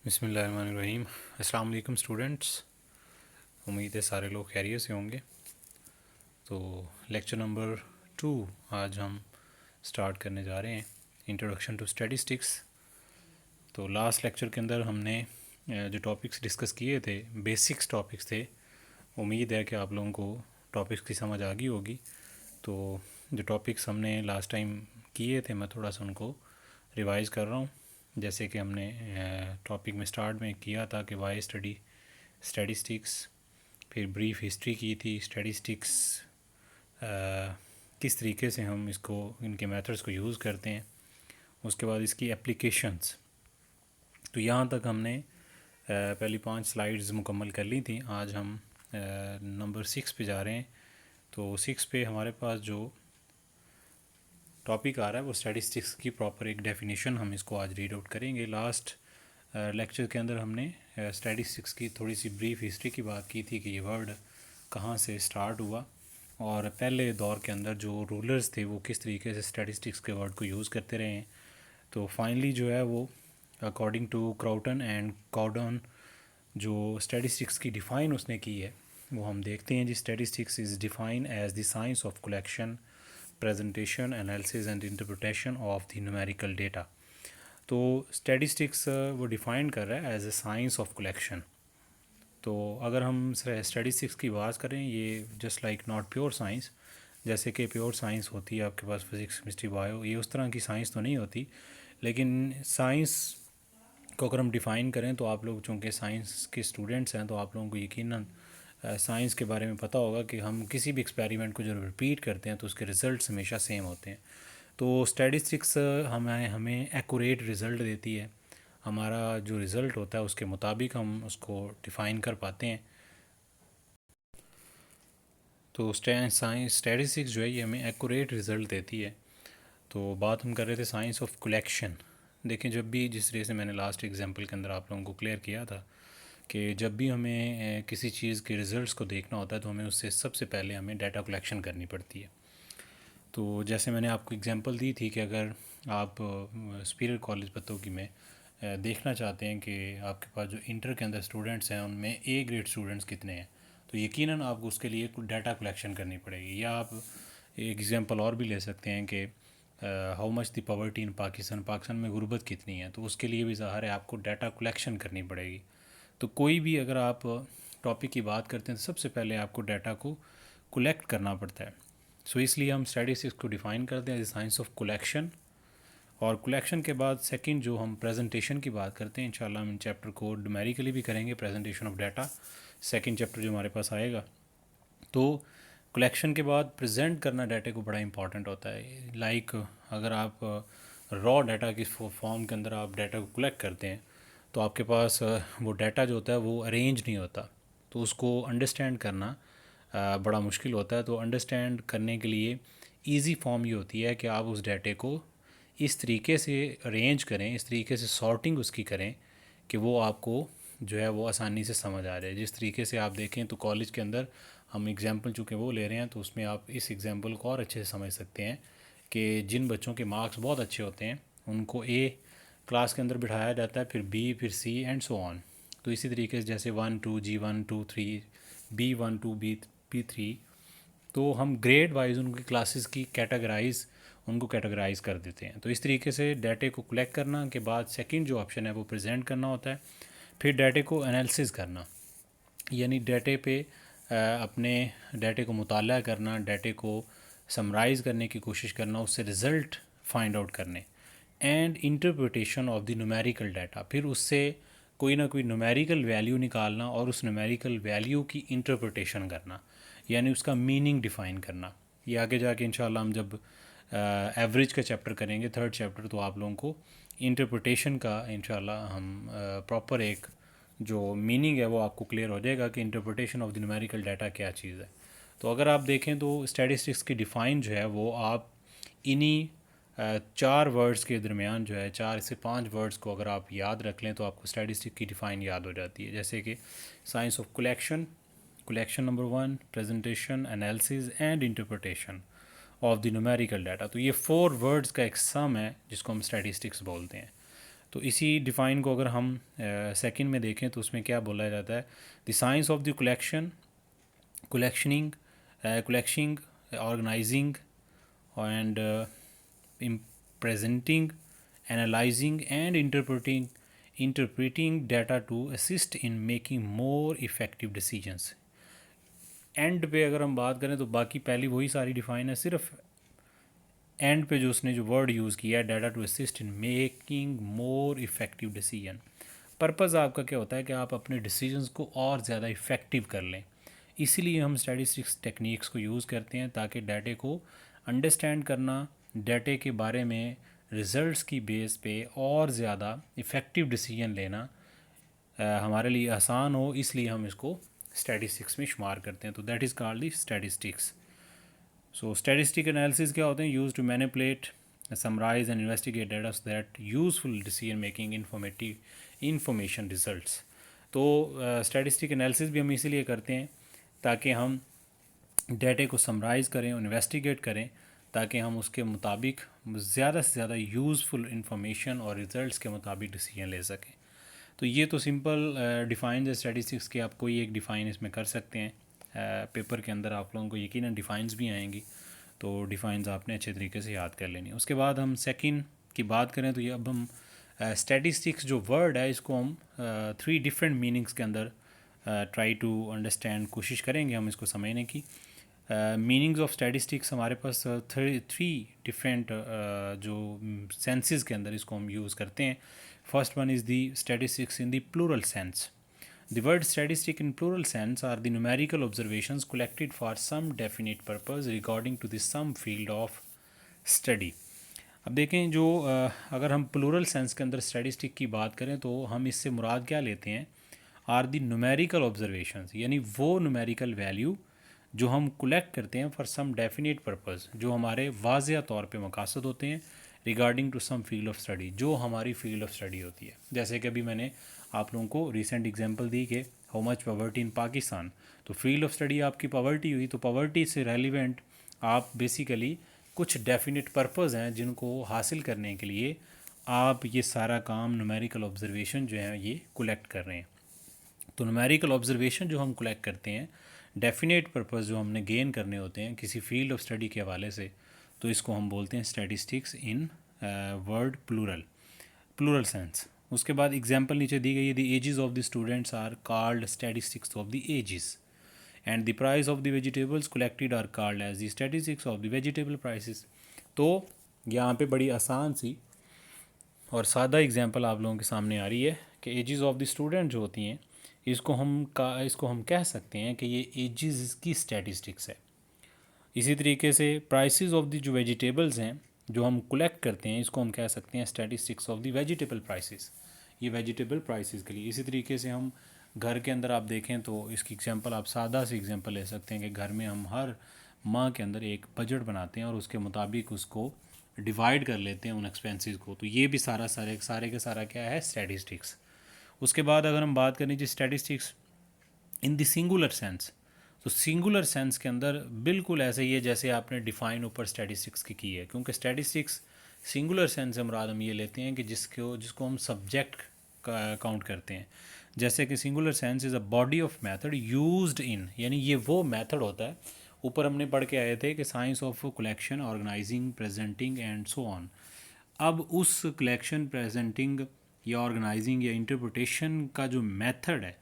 बिस्मिल्लाहिर्रहमानिर्रहीम। अस्सलाम वालेकुम स्टूडेंट्स। उम्मीद है सारे लोग खैरियत से होंगे। तो लेक्चर नंबर 2 आज हम स्टार्ट करने जा रहे हैं, इंट्रोडक्शन टू स्टैटिस्टिक्स। तो लास्ट लेक्चर के अंदर हमने जो टॉपिक्स डिस्कस किए थे, बेसिक्स टॉपिक्स थे। उम्मीद है कि आप लोगों को टॉपिक्स की समझ आ गई होगी। तो जो टॉपिक्स हमने लास्ट टाइम किए थे, मैं थोड़ा सा उनको रिवाइज़ कर रहा हूँ। जैसे कि हमने टॉपिक में स्टार्ट में किया था कि वाई स्टडी स्टैटिस्टिक्स, फिर ब्रीफ हिस्ट्री की थी स्टैटिस्टिक्स, किस तरीके से हम इसको, इनके मेथड्स को यूज़ करते हैं, उसके बाद इसकी एप्लीकेशंस। तो यहाँ तक हमने पहली 5 स्लाइड्स मुकम्मल कर ली थी। आज हम नंबर 6 पे जा रहे हैं। तो 6 पे हमारे पास जो टॉपिक आ रहा है वो स्टैटिस्टिक्स की प्रॉपर एक डेफिनेशन हम इसको आज रीड आउट करेंगे। लास्ट लेक्चर के अंदर हमने स्टैटिस्टिक्स की थोड़ी सी ब्रीफ हिस्ट्री की बात की थी कि ये वर्ड कहाँ से स्टार्ट हुआ और पहले दौर के अंदर जो रूलर्स थे वो किस तरीके से स्टैटिस्टिक्स के वर्ड को यूज़ करते रहे हैं। तो फाइनली जो है वो अकॉर्डिंग टू क्राउटन एंड कॉर्डन जो स्टैटिस्टिक्स की डिफ़ाइन उसने की है वो हम देखते हैं। जी, statistics is define as the science of collection, presentation, analysis and interpretation of the numerical data. तो स्टैटिस्टिक्स वो डिफ़ाइन कर रहा है as a science of collection. तो अगर हम स्टैटिस्टिक्स की बात करें, ये just like not pure science, जैसे कि प्योर साइंस होती है आपके पास फिज़िक्स, केमिस्ट्री, बायो, ये उस तरह की साइंस तो नहीं होती। लेकिन साइंस को अगर हम डिफ़ाइन करें तो आप लोग चूँकि साइंस के स्टूडेंट्स हैं तो आप लोगों को यकीनन साइंस के बारे में पता होगा कि हम किसी भी एक्सपेरिमेंट को जब रिपीट करते हैं तो उसके रिज़ल्ट्स हमेशा सेम होते हैं। तो स्टैटिस्टिक्स हमें एक्यूरेट रिज़ल्ट देती है। हमारा जो रिज़ल्ट होता है उसके मुताबिक हम उसको डिफ़ाइन कर पाते हैं। तो साइंस स्टैटिस्टिक्स जो है ये हमें एक्यूरेट रिज़ल्ट देती है। तो बात हम कर रहे थे साइंस ऑफ कलेक्शन। देखें, जब भी जिस तरह से मैंने लास्ट एग्जांपल के अंदर आप लोगों को क्लियर किया था कि जब भी हमें किसी चीज़ के रिज़ल्ट्स को देखना होता है तो हमें उससे सबसे पहले हमें डाटा कलेक्शन करनी पड़ती है। तो जैसे मैंने आपको एग्जांपल दी थी कि अगर आप सुपीरियर कॉलेज पतोगी में देखना चाहते हैं कि आपके पास जो इंटर के अंदर स्टूडेंट्स हैं उनमें ए ग्रेड स्टूडेंट्स कितने हैं, तो यकीनन आपको उसके लिए डाटा कलेक्शन करनी पड़ेगी। या आप एग्जांपल और भी ले सकते हैं कि how much the poverty in Pakistan, Pakistan में गुर्बत कितनी है, तो उसके लिए भी ज़ाहिर है आपको डाटा कलेक्शन करनी पड़ेगी। तो कोई भी अगर आप टॉपिक की बात करते हैं तो सबसे पहले आपको डाटा को कलेक्ट करना पड़ता है। सो इसलिए हम स्टैटिस्टिक्स को डिफ़ाइन करते हैं एज साइंस ऑफ कलेक्शन। और कलेक्शन के बाद सेकंड जो हम प्रेजेंटेशन की बात करते हैं, इंशाल्लाह हम इन चैप्टर को न्यूमेरिकली भी करेंगे, presentation of data second chapter जो हमारे पास आएगा। तो कलेक्शन के बाद प्रेजेंट करना डाटा को बड़ा इंपॉर्टेंट होता है। लाइक अगर आप रॉ डाटा की फॉर्म के अंदर आप डाटा को कलेक्ट करते हैं तो आपके पास वो डाटा जो होता है वो अरेंज नहीं होता, तो उसको अंडरस्टैंड करना बड़ा मुश्किल होता है। तो अंडरस्टैंड करने के लिए इजी फॉर्म ये होती है कि आप उस डाटे को इस तरीके से अरेंज करें, इस तरीके से सॉर्टिंग उसकी करें कि वो आपको जो है वो आसानी से समझ आ जाए। जिस तरीके से आप देखें तो कॉलेज के अंदर हम एग्ज़ाम्पल चूँकि वो ले रहे हैं तो उसमें आप इस एग्ज़ाम्पल को और अच्छे से समझ सकते हैं कि जिन बच्चों के मार्क्स बहुत अच्छे होते हैं उनको ए क्लास के अंदर बिठाया जाता है, फिर बी, फिर सी एंड सो ऑन। तो इसी तरीके से जैसे 1 2 G1 2 3 B1 2 B3, तो हम ग्रेड वाइज उनकी क्लासेस की उनको कैटेगराइज कर देते हैं। तो इस तरीके से डाटे को कलेक्ट करना के बाद सेकंड जो ऑप्शन है वो प्रेजेंट करना होता है। फिर डाटे को एनालिसिस करना, यानी डाटे पे अपने डाटे को मुताला करना, डाटे को समराइज़ करने की कोशिश करना, उससे रिज़ल्ट फाइंड आउट करने, and interpretation of the numerical data, फिर उससे कोई ना कोई न्यूमेरिकल वैल्यू निकालना और उस न्यूमेरिकल वैल्यू की इंटरप्रिटेशन करना, यानी उसका मीनिंग डिफ़ाइन करना। ये आगे जाके इंशाल्लाह हम जब एवरेज का चैप्टर करेंगे, थर्ड चैप्टर, तो आप लोगों को इंटरप्रिटेशन का इंशाल्लाह हम प्रॉपर एक जो मीनिंग है वो आपको क्लियर हो जाएगा कि interpretation of the numerical data क्या चीज़ है। तो अगर आप देखें तो स्टैटिस्टिक्स की डिफ़ाइन जो है वो आप इन्हीं 4 वर्ड्स के दरमियान जो है 4 से 5 वर्ड्स को अगर आप याद रख लें तो आपको स्टैटिस्टिक की डिफ़ाइन याद हो जाती है। जैसे कि science of collection, collection number 1, presentation, analysis and interpretation of the numerical data. तो ये 4 वर्ड्स का एक सम है जिसको हम स्टैटिस्टिक्स बोलते हैं। तो इसी डिफ़ाइन को अगर हम सेकंड में देखें तो उसमें क्या बोला जाता है, the science of the collecting, organizing and presenting, analyzing and interpreting data to assist in making more effective decisions. And पे अगर हम बात करें तो बाकी पहली वही सारी डिफाइन है, सिर्फ एंड पे जो उसने जो वर्ड यूज़ किया है, data to assist in making more effective decision. Purpose आपका क्या होता है कि आप अपने डिसीजंस को और ज़्यादा इफ़ेक्टिव कर लें। इसीलिए हम स्टैटिस्टिक्स टेक्निक्स को यूज़ करते हैं ताकि डाटे को अंडरस्टैंड करना, डाटे के बारे में रिज़ल्ट्स की बेस पे और ज़्यादा इफ़ेक्टिव डिसीजन लेना हमारे लिए आसान हो, इसलिए हम इसको स्टैटिस्टिक्स में शुमार करते हैं। तो that is called the statistics. So statistic analysis क्या होते हैं, use to manipulate, summarise and investigate data so that useful decision making information results. तो स्टैटिस्टिक एनालिसिस भी हम इसीलिए करते हैं ताकि हम डाटे को समराइज़ करें और इन्वेस्टिगेट करें, ताकि हम उसके मुताबिक ज़्यादा से ज़्यादा यूज़फुल इंफॉर्मेशन और रिज़ल्ट्स के मुताबिक डिसीजन ले सकें। तो ये तो सिंपल डिफ़ाइन है स्टैटिस्टिक्स के, आप कोई एक डिफ़ाइन इसमें कर सकते हैं। पेपर के अंदर आप लोगों को यकीनन डिफ़ाइंस भी आएंगी, तो डिफ़ाइंस आपने अच्छे तरीके से याद कर लेनी है। उसके बाद हम सेकंड की बात करें तो ये अब हम स्टैटिस्टिक्स जो वर्ड है इसको हम 3 डिफरेंट मीनिंग्स के अंदर ट्राई टू अंडरस्टैंड कोशिश करेंगे हम इसको समझने की। मीनिंग्स ऑफ स्टैटिस्टिक्स हमारे पास 3 डिफरेंट जो सेंसेस के अंदर इसको हम यूज़ करते हैं। First one is the statistics in the plural sense. The word statistic in plural sense are the numerical observations collected for some definite purpose regarding to the some field of study. अब देखें जो अगर हम plural sense के अंदर statistic की बात करें तो हम इससे मुराद क्या लेते हैं, आर दी न्यूमेरिकल ऑब्जर्वेशंस, यानी वो न्यूमेरिकल वैल्यू जो हम कलेक्ट करते हैं फॉर सम डेफिनेट पर्पस, जो हमारे वाज़िया तौर पे मकासद होते हैं regarding to some field of study, जो हमारी फील्ड ऑफ स्टडी होती है। जैसे कि अभी मैंने आप लोगों को रिसेंट एग्जांपल दी कि how much poverty in Pakistan, तो फील्ड ऑफ स्टडी आपकी पॉवर्टी हुई, तो पॉवर्टी से रेलिवेंट आप बेसिकली कुछ डेफिनेट पर्पस हैं जिनको हासिल करने के लिए आप ये सारा काम न्यूमेरिकल ऑब्जर्वेशन जो है ये कलेक्ट कर रहे हैं। तो न्यूमेरिकल ऑब्जर्वेशन जो हम कलेक्ट करते हैं, डेफिनेट पर्पस जो हमने गेन करने होते हैं किसी फील्ड ऑफ स्टडी के हवाले से, तो इसको हम बोलते हैं statistics in word plural sense. उसके बाद एग्जांपल नीचे दी गई है, the ages of the students are called statistics of the ages and the price of the vegetables collected are called as the statistics of the vegetable prices. तो यहाँ पे बड़ी आसान सी और सादा एग्जांपल आप लोगों के सामने आ रही है कि एजेस ऑफ द स्टूडेंट जो होती हैं इसको हम कह सकते हैं कि ये एजेस की स्टैटिस्टिक्स है। इसी तरीके से प्राइसेस ऑफ द जो वेजिटेबल्स हैं जो हम कलेक्ट करते हैं इसको हम कह सकते हैं statistics of the vegetable prices, ये वेजिटेबल प्राइसेस के लिए। इसी तरीके से हम घर के अंदर आप देखें तो इसकी एग्जांपल आप सादा सी एग्जांपल ले सकते हैं कि घर में हम हर माह के अंदर एक बजट बनाते हैं और उसके मुताबिक उसको डिवाइड कर लेते हैं उन एक्सपेंसेस को, तो ये भी सारे के सारा क्या है, स्टैटिस्टिक्स। उसके बाद अगर हम बात करें जी statistics in the singular sense, तो सिंगुलर सेंस के अंदर बिल्कुल ऐसे ही है जैसे आपने डिफ़ाइन ऊपर स्टैटिस्टिक्स की है, क्योंकि स्टैटिस्टिक्स सिंगुलर सेंस से मुराद हम ये लेते हैं कि जिसको हम सब्जेक्ट का काउंट करते हैं। जैसे कि singular sense is a body of method used in, यानी ये वो मेथड होता है, ऊपर हमने पढ़ के आए थे कि science of collection, organising, presenting and so on. अब उस कलेक्शन, प्रेजेंटिंग या ऑर्गेनाइजिंग या इंटरप्रिटेशन का जो मेथड है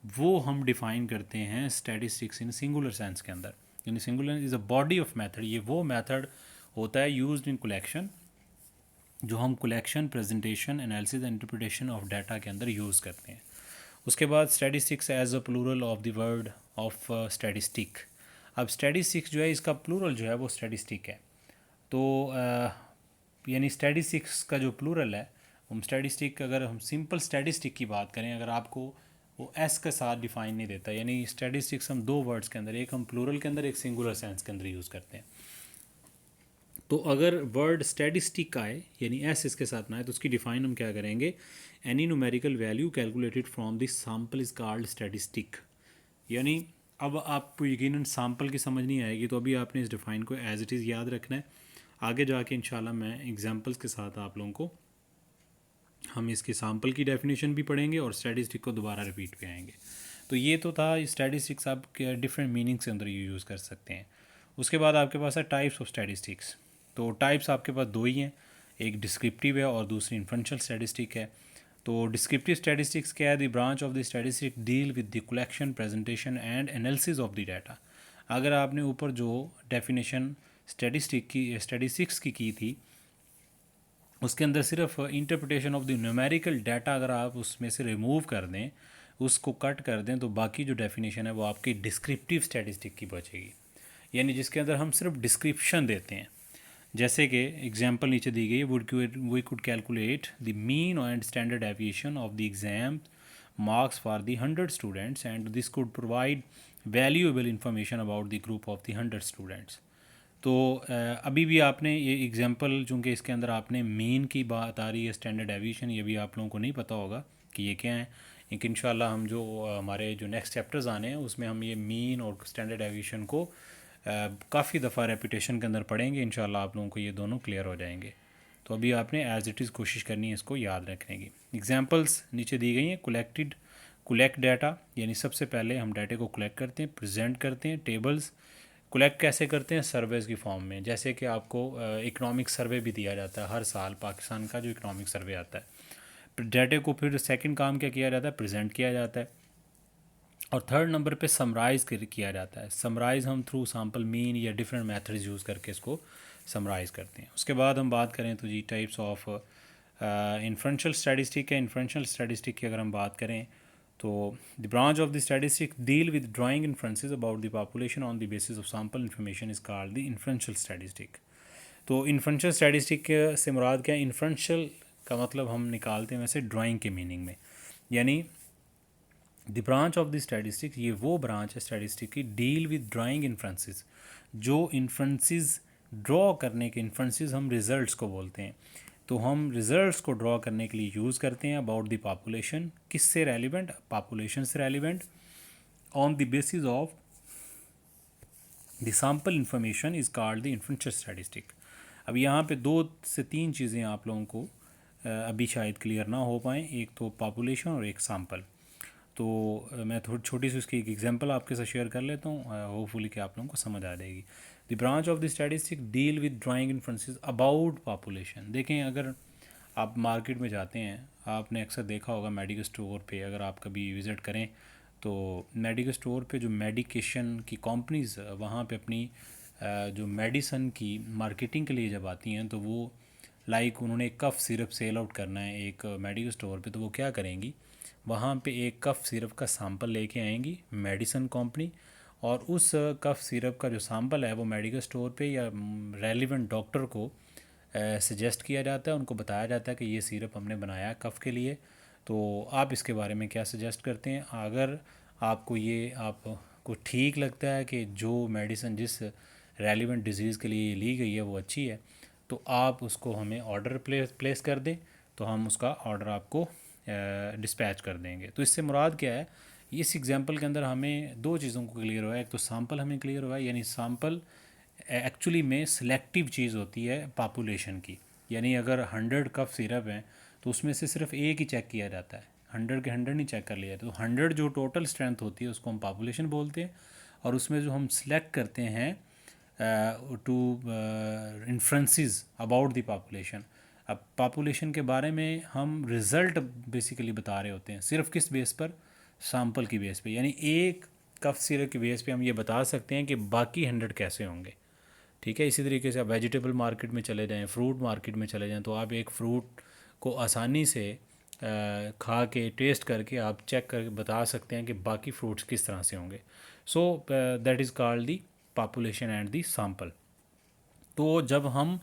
वो हम डिफ़ाइन करते हैं स्टैटिस्टिक्स इन सिंगुलर सेंस के अंदर, यानी singular is a body of method, ये वो मेथड होता है यूज्ड इन कलेक्शन जो हम collection, presentation, analysis and interpretation of data के अंदर यूज़ करते हैं। उसके बाद statistics as a plural of the word of statistic. अब स्टैटिस्टिक्स जो है इसका प्लूरल जो है वो स्टैटिस्टिक है, तो यानी स्टैटिस्टिक्स का जो प्लूरल है, हम स्टैटिस्टिक अगर हम सिंपल स्टैटिस्टिक की बात करें, अगर आपको वो एस के साथ डिफाइन नहीं देता, यानी स्टैटिस्टिक्स हम 2 वर्ड्स के अंदर, एक हम प्लूरल के अंदर एक सिंगुलर सेंस के अंदर यूज़ करते हैं। तो अगर वर्ड स्टैटिस्टिक आए यानी एस इसके साथ ना आए तो उसकी डिफाइन हम क्या करेंगे, any numerical value calculated from this sample is called statistic. यानी अब आपको यकीनन सैम्पल की समझ नहीं आएगी, तो अभी आपने इस डिफ़ाइन को एज इट इज़ याद रखना है। आगे जाके इंशाल्लाह मैं एग्जांपल्स के साथ आप लोगों को हम इसके सैम्पल की डेफिनेशन भी पढ़ेंगे और स्टैटिस्टिक को दोबारा रिपीट पे आएंगे। तो ये तो था स्टैटिस्टिक्स, आप डिफरेंट मीनिंग्स के अंदर यूज़ कर सकते हैं। उसके बाद आपके पास है टाइप्स ऑफ स्टैटिस्टिक्स। तो टाइप्स आपके पास दो ही हैं, एक डिस्क्रिप्टिव है और दूसरी इन्फ्रेंशियल स्टैटिस्टिक है। तो डिस्क्रिप्टिव स्टैटिस्टिक्स क्या है? The branch of the statistic deal with the collection, presentation and analysis of the data. अगर आपने ऊपर जो डेफिनेशन स्टैटिस्टिक्स की थी, उसके अंदर सिर्फ interpretation of the numerical data अगर आप उसमें से रिमूव कर दें, उसको कट कर दें, तो बाकी जो डेफिनेशन है वो आपकी डिस्क्रिप्टिव स्टैटिस्टिक की बचेगी, यानी जिसके अंदर हम सिर्फ डिस्क्रिप्शन देते हैं। जैसे कि एग्जांपल नीचे दी गई, we could calculate the mean and standard deviation of the exam marks for the 100 students and this could provide valuable information about the group of the 100 students. तो अभी भी आपने ये एग्जांपल, चूँकि इसके अंदर आपने मीन की बात आ रही है, स्टैंडर्ड डेविएशन, ये भी आप लोगों को नहीं पता होगा कि ये क्या है। लेकिन इंशाल्लाह हम जो हमारे जो नेक्स्ट चैप्टर्स आने हैं उसमें हम ये मीन और स्टैंडर्ड डेविएशन को काफ़ी दफ़ा रेपिटेशन के अंदर पढ़ेंगे। इंशाल्लाह आप लोगों को ये दोनों क्लियर हो जाएंगे। तो अभी आपने एज इट इज़ कोशिश करनी है इसको याद रखने की। एग्जांपल्स नीचे दी गई हैं। कलेक्ट डाटा, यानी सबसे पहले हम डाटे को कलेक्ट करते हैं, प्रेजेंट करते हैं। टेबल्स कलेक्ट कैसे करते हैं? सर्वेज़ की फॉर्म में। जैसे कि आपको इकनॉमिक सर्वे भी दिया जाता है हर साल, पाकिस्तान का जो इकनॉमिक सर्वे आता है। डाटे को फिर सेकंड काम क्या किया जाता है? प्रेजेंट किया जाता है। और थर्ड नंबर पे समराइज़ किया जाता है। समराइज़ हम थ्रू सैम्पल मीन या डिफरेंट मेथड्स यूज़ करके इसको समराइज़ करते हैं। उसके बाद हम बात करें तो जी टाइप्स ऑफ इन्फ्रेंशियल स्टैटिस्टिक है। इन्फ्रेंशियल स्टैटिस्टिक की अगर हम बात करें तो the branch of the statistic deal with drawing inferences about the population on the basis of sample information is called the inferential statistic. तो इन्फ्रेंशियल स्टैटिस्टिक से मुराद क्या है? इन्फ्रेंशियल का मतलब हम निकालते हैं वैसे ड्राइंग के मीनिंग में, यानी the branch of the statistic, ये वो ब्रांच है स्टैटिस्टिक की, डील विद ड्राइंग इन्फ्रेंसेस, जो इन्फ्रेंसेस ड्रॉ करने के, इन्फ्रेंसेस हम रिजल्ट्स को बोलते हैं, तो हम रिजल्ट्स को ड्रॉ करने के लिए यूज़ करते हैं अबाउट द पॉपुलेशन। किससे रेलिवेंट? पॉपुलेशन से relevant. On the basis of the sample information is called the inferential statistic. अब यहाँ पे 2 से 3 चीज़ें आप लोगों को अभी शायद क्लियर ना हो पाएँ, एक तो पॉपुलेशन और एक सैम्पल। तो मैं थोड़ी छोटी सी उसकी एक एग्जांपल आपके साथ शेयर कर लेता हूँ, होपफुली कि आप लोगों को समझ आ जाएगी। The branch of the statistic deal with drawing inferences about population. देखें, अगर आप मार्केट में जाते हैं, आपने अक्सर देखा होगा मेडिकल स्टोर पे, अगर आप कभी विज़िट करें तो मेडिकल स्टोर पे जो मेडिकेशन की कंपनीज़ वहाँ पे अपनी जो मेडिसन की मार्केटिंग के लिए जब आती हैं, तो वो लाइक उन्होंने एक कफ़ सिरप सेल आउट करना है एक मेडिकल स्टोर पे, तो वो क्या करेंगी, वहाँ पे एक कफ़ सिरप का सैंपल लेके आएंगी मेडिसन कंपनी, और उस कफ़ सिरप का जो सैंपल है वो मेडिकल स्टोर पे या रेलिवेंट डॉक्टर को सजेस्ट किया जाता है, उनको बताया जाता है कि ये सिरप हमने बनाया है कफ़ के लिए, तो आप इसके बारे में क्या सजेस्ट करते हैं। अगर आपको ये आपको ठीक लगता है कि जो मेडिसिन जिस रेलिवेंट डिजीज़ के लिए ली गई है वो अच्छी है, तो आप उसको हमें ऑर्डर प्लेस कर दें, तो हम उसका ऑर्डर आपको डिस्पैच कर देंगे। तो इससे मुराद क्या है? इस एग्जांपल के अंदर हमें 2 चीज़ों को क्लियर हुआ है। एक तो सैंपल हमें क्लियर हुआ है, यानी सैंपल एक्चुअली में सिलेक्टिव चीज़ होती है पॉपुलेशन की, यानी अगर 100 कप सिरप हैं तो उसमें से सिर्फ एक ही चेक किया जाता है, 100 के 100 नहीं चेक कर लिया। तो 100 जो टोटल स्ट्रेंथ होती है उसको हम पॉपुलेशन बोलते हैं, और उसमें जो हम सिलेक्ट करते हैं to inferences about the population. अब पॉपुलेशन के बारे में हम रिज़ल्ट बेसिकली बता रहे होते हैं, सिर्फ किस बेस पर? सैंपल की बेस पे, यानी एक कफ सिरप की बेस पे हम ये बता सकते हैं कि बाकी 100 कैसे होंगे। ठीक है, इसी तरीके से आप वेजिटेबल मार्केट में चले जाएं, फ्रूट मार्केट में चले जाएं, तो आप एक फ्रूट को आसानी से खा के टेस्ट करके आप चेक करके बता सकते हैं कि बाकी फ्रूट्स किस तरह से होंगे। So that is called the population and the sample. तो जब हम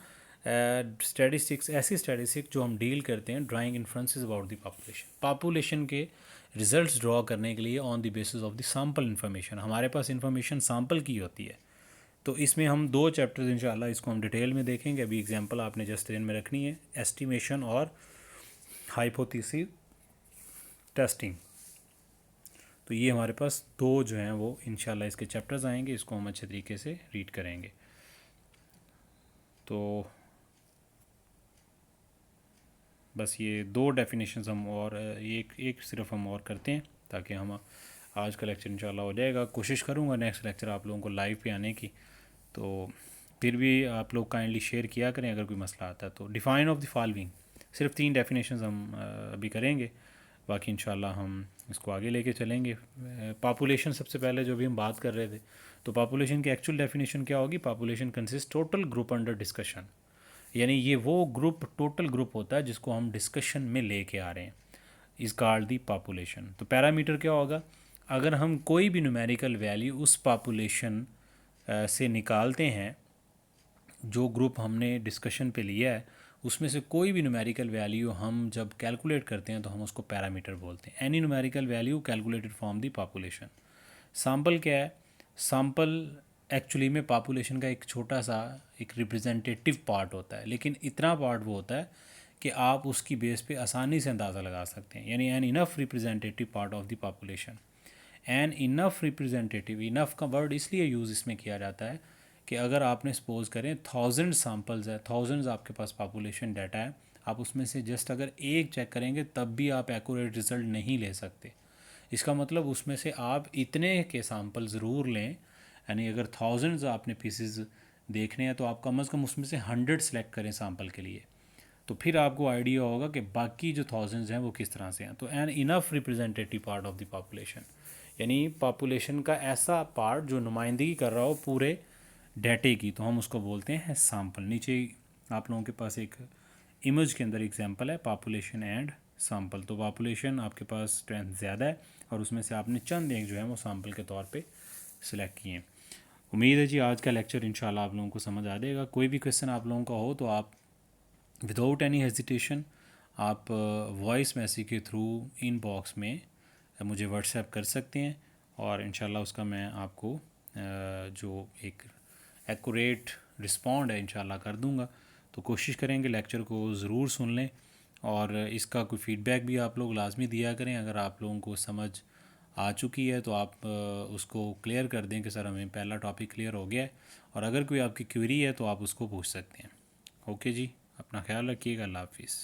स्टैटिस्टिक्स, ऐसी स्टैटिस्टिक्स जो हम डील करते हैं drawing inferences about the population के रिजल्ट्स ड्रॉ करने के लिए on the basis of the sample information, हमारे पास इन्फॉर्मेशन सैंपल की होती है। तो इसमें हम 2 चैप्टर्स इंशाल्लाह इसको हम डिटेल में देखेंगे। अभी एग्जांपल आपने जस्ट ध्यान में रखनी है, एस्टिमेशन और हाइपोथेसिस टेस्टिंग। तो ये हमारे पास 2 जो हैं वो इंशाल्लाह इसके चैप्टर्स आएंगे, इसको हम अच्छे तरीके से रीड करेंगे। तो बस ये 2 डेफिनेशंस हम और एक एक सिर्फ हम और करते हैं ताकि हम आज का लेक्चर इंशाल्लाह हो जाएगा। कोशिश करूँगा नेक्स्ट लेक्चर आप लोगों को लाइव पे आने की, तो फिर भी आप लोग काइंडली शेयर किया करें अगर कोई मसला आता है तो। डिफ़ाइन ऑफ द फॉलोइंग, सिर्फ 3 डेफिनेशंस हम अभी करेंगे, बाकी इंशाल्लाह हम इसको आगे लेके चलेंगे। पॉपुलेशन सबसे पहले जो भी हम बात कर रहे थे, तो पॉपुलेशन की एक्चुअल डेफिनेशन क्या होगी? Population consist total group under discussion, यानी ये वो ग्रुप, टोटल ग्रुप होता है जिसको हम डिस्कशन में लेके आ रहे हैं, इज कॉल्ड दी पॉपुलेशन। तो पैरामीटर क्या होगा? अगर हम कोई भी न्यूमेरिकल वैल्यू उस पॉपुलेशन से निकालते हैं, जो ग्रुप हमने डिस्कशन पे लिया है उसमें से कोई भी न्यूमेरिकल वैल्यू हम जब कैलकुलेट करते हैं तो हम उसको पैरामीटर बोलते हैं। Any numerical value calculated from the population. Sample क्या है? सैम्पल एक्चुअली में पॉपुलेशन का एक छोटा सा एक रिप्रेजेंटेटिव पार्ट होता है, लेकिन इतना पार्ट वो होता है कि आप उसकी बेस पे आसानी से अंदाज़ा लगा सकते हैं, यानी an enough representative part of the population. An enough representative, enough का वर्ड इसलिए यूज़ इसमें किया जाता है कि अगर आपने सपोज करें 1000 सैम्पल्स है, 1000 आपके पास पॉपुलेशन डाटा है, आप उसमें से जस्ट अगर एक चेक करेंगे तब भी आप एक्यूरेट रिज़ल्ट नहीं ले सकते। इसका मतलब उसमें से आप इतने के सैम्पल ज़रूर लें, यानी अगर 1000 आपने पीसेस देखने हैं तो आप कम से कम उसमें से 100 सेलेक्ट करें सैम्पल के लिए, तो फिर आपको आइडिया होगा कि बाकी जो 1000 हैं वो किस तरह से हैं। तो an enough representative part of the population, यानी पॉपुलेशन का ऐसा पार्ट जो नुमाइंदगी कर रहा हो पूरे डाटे की, तो हम उसको बोलते हैं सैम्पल। नीचे आप लोगों के पास एक इमेज के अंदर एग्जांपल है पॉपुलेशन एंड सैम्पल। तो पॉपुलेशन आपके पास स्ट्रेंथ ज़्यादा है और उसमें से आपने चंद एक जो है वो सैम्पल के तौर पे सिलेक्ट किए हैं। उम्मीद है जी आज का लेक्चर इंशाल्लाह आप लोगों को समझ आ जाएगा। कोई भी क्वेश्चन आप लोगों का हो तो आप विदाउट एनी हेजिटेशन आप वॉइस मैसेज के थ्रू इनबॉक्स में मुझे व्हाट्सएप कर सकते हैं और इंशाल्लाह उसका मैं आपको जो एक एक्यूरेट रिस्पॉन्ड है इंशाल्लाह कर दूंगा। तो कोशिश करेंगे लेक्चर को ज़रूर सुन लें और इसका कोई फ़ीडबैक भी आप लोग लाजमी दिया करें। अगर आप लोगों को समझ आ चुकी है तो आप उसको क्लियर कर दें कि सर हमें पहला टॉपिक क्लियर हो गया है, और अगर कोई आपकी क्वेरी है तो आप उसको पूछ सकते हैं। ओके जी, अपना ख्याल रखिएगा। अल्लाह हाफिज़।